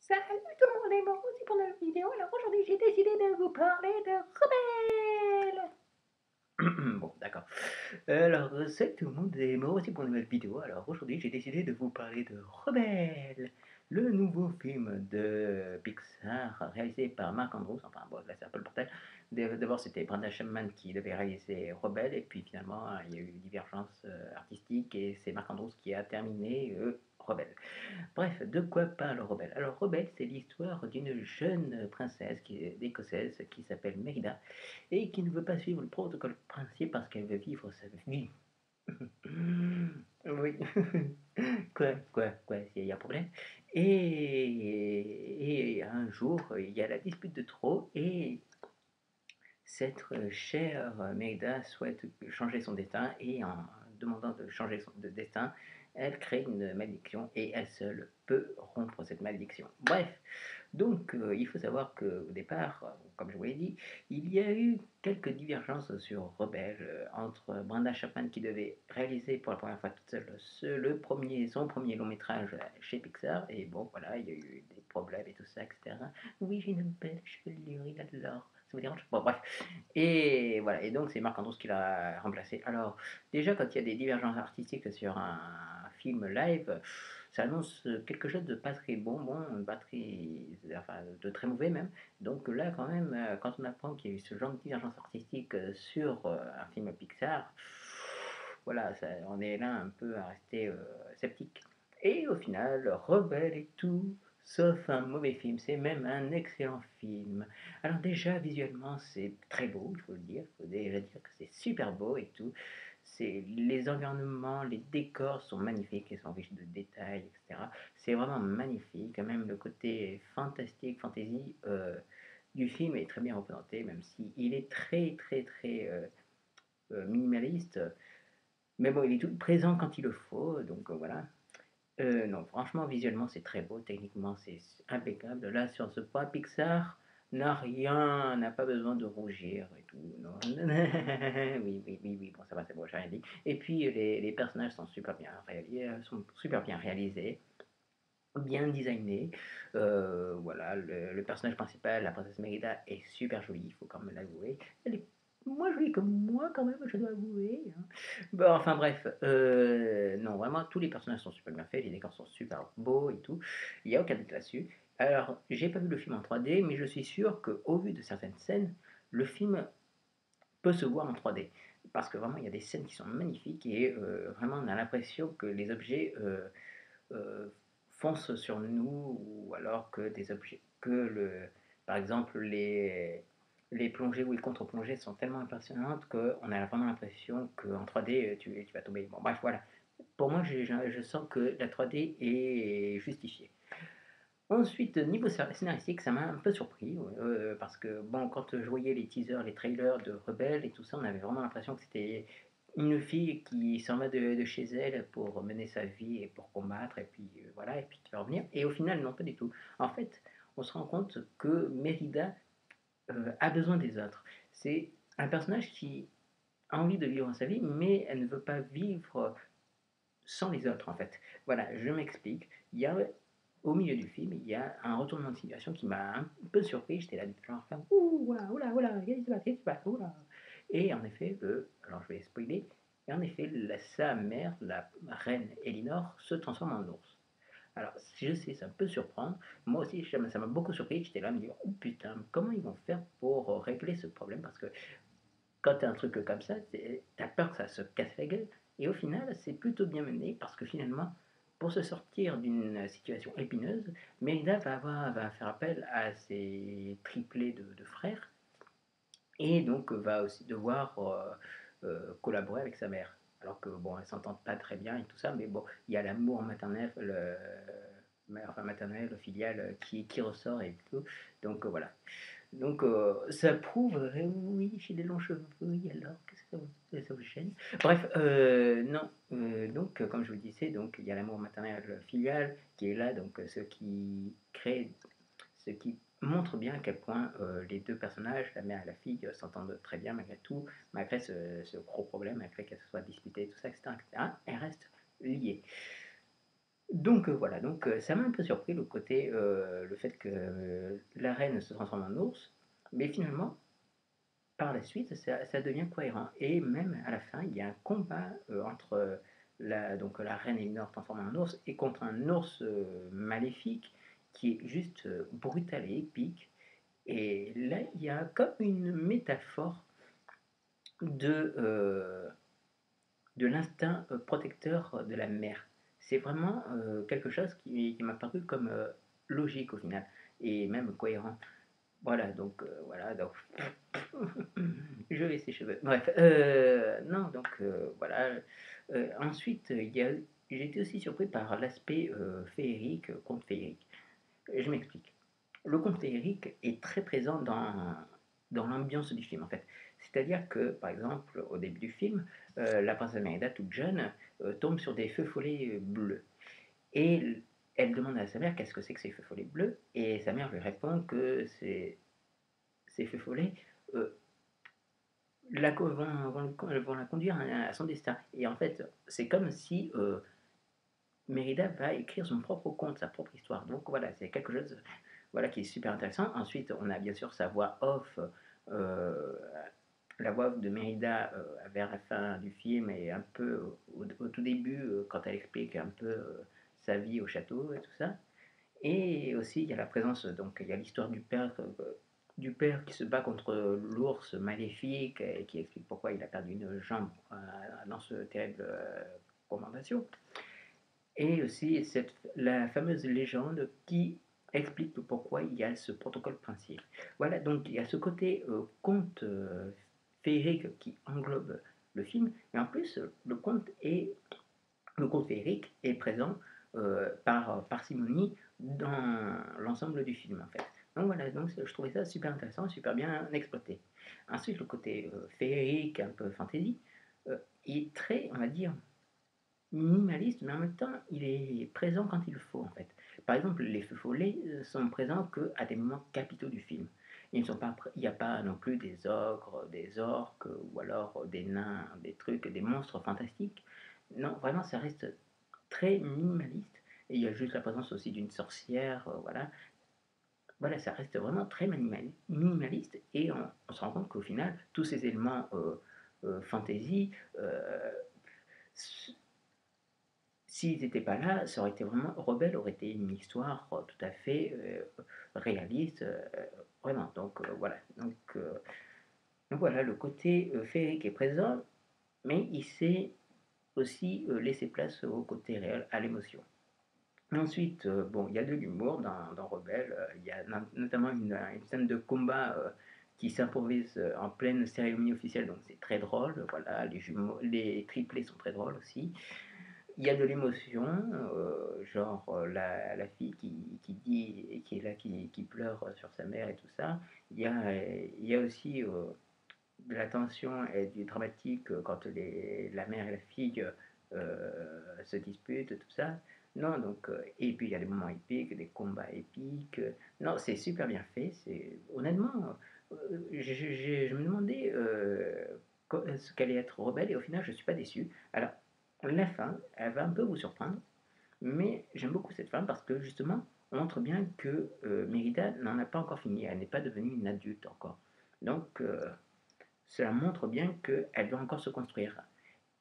Salut tout le monde et moi aussi pour la vidéo. Alors aujourd'hui j'ai décidé de vous parler de rebelles. Bon d'accord. Alors salut tout le monde et moi aussi pour une nouvelle vidéo. Alors aujourd'hui j'ai décidé de vous parler de Rebelle, le nouveau film de Pixar réalisé par Mark Andrews. Enfin bon là c'est un peu le bordel. D'abord c'était Brandon Chapman qui devait réaliser Rebelle et puis finalement il y a eu une divergence artistique et c'est Mark Andrews qui a terminé Rebelle. Bref, de quoi parle Rebelle? Alors Rebelle, c'est l'histoire d'une jeune princesse écossaise qui s'appelle Merida et qui ne veut pas suivre le protocole princier parce qu'elle veut vivre sa vie. Oui. Quoi, il y a un problème. Et un jour, il y a la dispute de trop et cette chère Merida souhaite changer son destin et en demandant de changer son destin, elle crée une malédiction et elle seule peut rompre cette malédiction. Bref, donc il faut savoir qu'au départ, comme je vous l'ai dit, il y a eu quelques divergences sur Rebelle entre Brenda Chapman qui devait réaliser pour la première fois toute seule son premier long métrage chez Pixar et bon voilà, il y a eu des problèmes et tout ça, etc. Oui, j'ai une belle chevelure, il adore. Ça vous dérange? Bon, bref. Et voilà, et donc c'est Marc Andrews qui l'a remplacé. Alors, déjà, quand il y a des divergences artistiques sur un film live, ça annonce quelque chose de pas très pas très, enfin, de très mauvais même. Donc là, quand même, quand on apprend qu'il y a eu ce genre de divergence artistique sur un film Pixar, voilà, on est là un peu à rester sceptique. Et au final, Rebelle et tout, sauf un mauvais film, c'est même un excellent film. Alors déjà, visuellement, c'est très beau, il faut le dire. Il faut déjà dire que c'est super beau et tout. C'est les environnements, les décors sont magnifiques, ils sont riches de détails, etc. C'est vraiment magnifique. Même le côté fantastique, fantasy du film est très bien représenté, même si il est très minimaliste. Mais bon, il est tout présent quand il le faut, donc voilà. Non, franchement, visuellement, c'est très beau. Techniquement, c'est impeccable. Là, sur ce point, Pixar n'a pas besoin de rougir et tout. Non. Oui, bon, ça va, c'est bon, j'ai rien dit. Et puis, les personnages sont super bien réalisés, bien designés. Voilà, le personnage principal, la princesse Mérida, est super jolie, il faut quand même l'avouer. Elle est moins jolie que moi, quand même, je dois avouer, hein. Bon, enfin bref, non, vraiment, tous les personnages sont super bien faits, les décors sont super beaux et tout. Il n'y a aucun doute là-dessus. Alors, j'ai pas vu le film en 3D, mais je suis sûr qu'au vu de certaines scènes, le film peut se voir en 3D. Parce que vraiment, il y a des scènes qui sont magnifiques et vraiment, on a l'impression que les objets euh, foncent sur nous ou alors que des objets, par exemple, les plongées ou les contre-plongées sont tellement impressionnantes qu'on a vraiment l'impression qu'en 3D, tu vas tomber. Bon, bref, voilà. Pour moi, je sens que la 3D est justifiée. Ensuite, niveau scénaristique, ça m'a un peu surpris parce que bon, quand je voyais les teasers, les trailers de Rebelle et tout ça, on avait vraiment l'impression que c'était une fille qui s'en va de chez elle pour mener sa vie et pour combattre et puis voilà et puis qui va revenir. Et au final, non, pas du tout. En fait, on se rend compte que Mérida a besoin des autres. C'est un personnage qui a envie de vivre sa vie, mais elle ne veut pas vivre sans les autres en fait. Voilà, je m'explique. Il y a au milieu du film, il y a un retournement de situation qui m'a un peu surpris. J'étais là, genre, ouh, oula, qu'est-ce qui se passe, oula. Et en effet, alors je vais spoiler, et en effet, sa mère, la reine Elinor, se transforme en ours. Alors, je sais, ça peut surprendre. Moi aussi, ça m'a beaucoup surpris. J'étais là à me dire, oh putain, comment ils vont faire pour régler ce problème? Parce que quand tu as un truc comme ça, t'as peur que ça se casse la gueule. Et au final, c'est plutôt bien mené parce que finalement, pour se sortir d'une situation épineuse, Mérida va faire appel à ses triplés de frères et donc va aussi devoir collaborer avec sa mère. Alors que bon, elles s'entendent pas très bien et tout ça, mais bon, il y a l'amour maternel, enfin maternel, filial qui ressort et tout. Donc voilà. Donc ça prouve, oui, j'ai des longs cheveux, oui, alors, qu'est-ce que ça vous gêne? Bref, non, donc comme je vous disais, donc il y a l'amour maternel filial qui est là, donc ce qui montre bien à quel point les deux personnages, la mère et la fille, s'entendent très bien malgré tout, malgré ce gros problème, malgré qu'elles se soient disputées, tout ça, etc., elles restent liées. Donc voilà, donc ça m'a un peu surpris le côté, le fait que la reine se transforme en ours, mais finalement, par la suite, ça devient cohérent. Et même à la fin, il y a un combat entre la reine Elinor transformée en ours et contre un ours maléfique qui est juste brutal et épique. Et là, il y a comme une métaphore de, euh, de l'instinct protecteur de la mère. C'est vraiment quelque chose qui m'a paru comme logique au final et même cohérent. Voilà, donc voilà, donc je vais ses cheveux. Bref, non, donc voilà. Ensuite, j'ai été aussi surpris par l'aspect féerique, conte féerique. Je m'explique. Le conte féerique est très présent dans l'ambiance du film en fait. C'est-à-dire que, par exemple, au début du film, la princesse Mérida, toute jeune, tombe sur des feux follets bleus. Et elle demande à sa mère qu'est-ce que c'est que ces feux follets bleus, et sa mère lui répond que ces feux follets euh, vont la conduire à son destin. Et en fait, c'est comme si Mérida va écrire son propre conte, sa propre histoire. Donc voilà, c'est quelque chose voilà, qui est super intéressant. Ensuite, on a bien sûr sa voix off, euh, la voix off de Mérida vers la fin du film et un peu au tout début, quand elle explique un peu sa vie au château et tout ça. Et aussi, il y a la présence, donc il y a l'histoire du père qui se bat contre l'ours maléfique et qui explique pourquoi il a perdu une jambe dans ce terrible commandation. Et aussi la fameuse légende qui explique pourquoi il y a ce protocole principe. Voilà, donc il y a ce côté conte féerique qui englobe le film, mais en plus le conte féerique est présent par parcimonie dans l'ensemble du film en fait. Donc voilà, donc je trouvais ça super intéressant, super bien exploité. Ensuite, le côté féerique, un peu fantasy, est très, on va dire, minimaliste, mais en même temps, il est présent quand il faut, en fait. Par exemple, les feux follets sont présents qu'à des moments capitaux du film. Ils ne sont pas, il n'y a pas non plus des ogres, des orques, ou alors des nains, des trucs, des monstres fantastiques. Non, vraiment, ça reste très minimaliste. Et il y a juste la présence aussi d'une sorcière, voilà. Voilà, ça reste vraiment très minimaliste. Et on se rend compte qu'au final, tous ces éléments fantasy euh, s'ils n'étaient pas là, ça aurait été vraiment Rebelle aurait été une histoire tout à fait réaliste, vraiment. Donc voilà. Donc voilà, le côté féerique est présent, mais il sait aussi laisser place au côté réel, à l'émotion. Ensuite, bon, il y a de l'humour dans Rebelle. Il y a notamment une scène de combat qui s'improvise en pleine cérémonie officielle, donc c'est très drôle. Voilà, les jumeaux, les triplés sont très drôles aussi. Il y a de l'émotion, genre la fille qui dit, et qui est là, qui pleure sur sa mère et tout ça. Il y a aussi de la tension et du dramatique quand la mère et la fille se disputent, tout ça. Non, donc, et puis il y a des moments épiques, des combats épiques. Non, c'est super bien fait. Honnêtement, je me demandais ce qu'allait être Rebelle et au final, je ne suis pas déçu. Alors, la fin, elle va un peu vous surprendre, mais j'aime beaucoup cette fin parce que justement, on montre bien que Mérida n'en a pas encore fini. Elle n'est pas devenue une adulte encore. Donc, cela montre bien qu'elle doit encore se construire.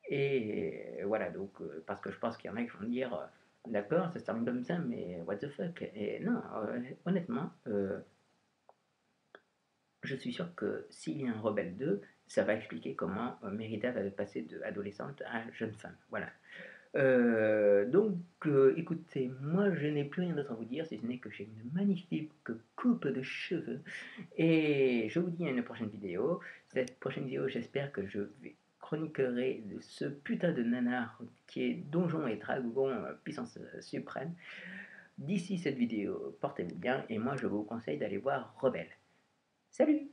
Et voilà, donc, parce que je pense qu'il y en a qui vont dire, d'accord, ça se termine comme ça, mais what the fuck. Et non, honnêtement, je suis sûr que s'il y a un Rebelle 2, ça va expliquer comment Mérida va passer de adolescente à jeune femme. Voilà. Donc, écoutez, moi je n'ai plus rien d'autre à vous dire, si ce n'est que j'ai une magnifique coupe de cheveux. Et je vous dis à une prochaine vidéo. Cette prochaine vidéo, j'espère que je vais chroniquerai de ce putain de nanar qui est Donjon et Dragon puissance suprême. D'ici cette vidéo, portez-vous bien et moi je vous conseille d'aller voir Rebelle. Salut!